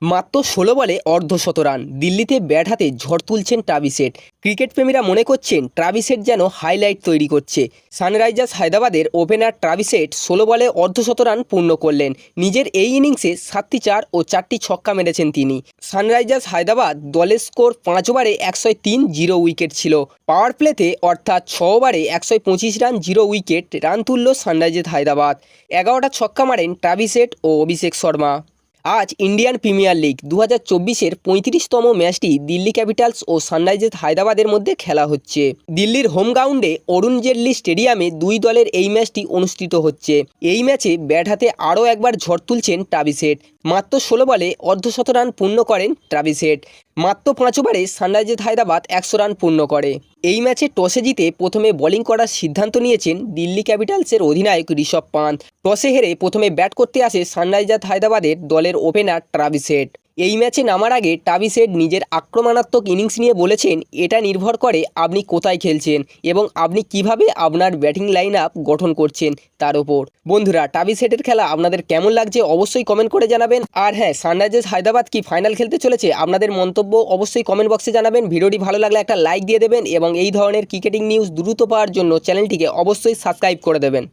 মাত্র ১৬ বলে অর্ধশত রান, দিল্লিতে ব্যাট হাতে ঝড় তুলছেন ট্রাভিস হেড। ক্রিকেট প্রেমীরা মনে করছেন ট্রাভিস হেড যেন হাইলাইট তৈরি করছে। সানরাইজার্স হায়দ্রাবাদের ওপেনার ট্রাভিস হেড ১৬ বলে অর্ধশত রান পূর্ণ করলেন। নিজের এই ইনিংসে ৭টি চার ও ৪টি ছক্কা মেরেছেন তিনি। সানরাইজার্স হায়দ্রাবাদ দলের স্কোর ৫ ওভারে ১০৩, 0 উইকেট ছিল। পাওয়ার প্লেতে অর্থাৎ ৬ ওভারে ১২৫ রান, 0 উইকেট রান তুলল সানরাইজার্স হায়দ্রাবাদ। ১১টা ছক্কা মারেন ট্রাভিস হেড ও অভিষেক শর্মা। আজ ইন্ডিয়ান প্রিমিয়ার লিগ ২০২৪-এর ৩৫তম ম্যাচটি দিল্লি ক্যাপিটালস ও সানরাইজার্স হায়দ্রাবাদের মধ্যে খেলা হচ্ছে। দিল্লির হোম গ্রাউন্ডে অরুণ জেটলি স্টেডিয়ামে দুই দলের এই ম্যাচটি অনুষ্ঠিত হচ্ছে। এই ম্যাচে ব্যাট হাতে আরও একবার ঝড় তুলছেন ট্রাভিস হেড। মাত্র ১৬ বলে অর্ধশত রান পূর্ণ করেন ট্রাভিস হেড। মাত্র ৫ ওভারে সানরাইজার্স হায়দ্রাবাদ ১০০ রান পূর্ণ করে। এই ম্যাচে টসে জিতে প্রথমে বোলিং করার সিদ্ধান্ত নিয়েছেন দিল্লি ক্যাপিটালসের অধিনায়ক ঋষভ পান্থ। টসে হেরে প্রথমে ব্যাট করতে আসে সানরাইজার্স হায়দ্রাবাদের দলের ওপেনার ট্রাভিস হেড। এই ম্যাচে নামার আগে ট্রাভিস হেড নিজের আক্রমণাত্মক ইনিংস নিয়ে বলেছেন, এটা নির্ভর করে আপনি কোথায় খেলছেন এবং আপনি কিভাবে আপনার ব্যাটিং লাইন আপ গঠন করছেন তার ওপর। বন্ধুরা, ট্রাভিস হেডের খেলা আপনাদের কেমন লাগছে অবশ্যই কমেন্ট করে জানাবেন। আর হ্যাঁ, সানরাইজার্স হায়দ্রাবাদ কি ফাইনাল খেলতে চলেছে আপনাদের মন্তব্য অবশ্যই কমেন্ট বক্সে জানাবেন। ভিডিওটি ভালো লাগলে একটা লাইক দিয়ে দেবেন এবং এই ধরনের ক্রিকেটিং নিউজ দ্রুত পাওয়ার জন্য চ্যানেলটিকে অবশ্যই সাবস্ক্রাইব করে দেবেন।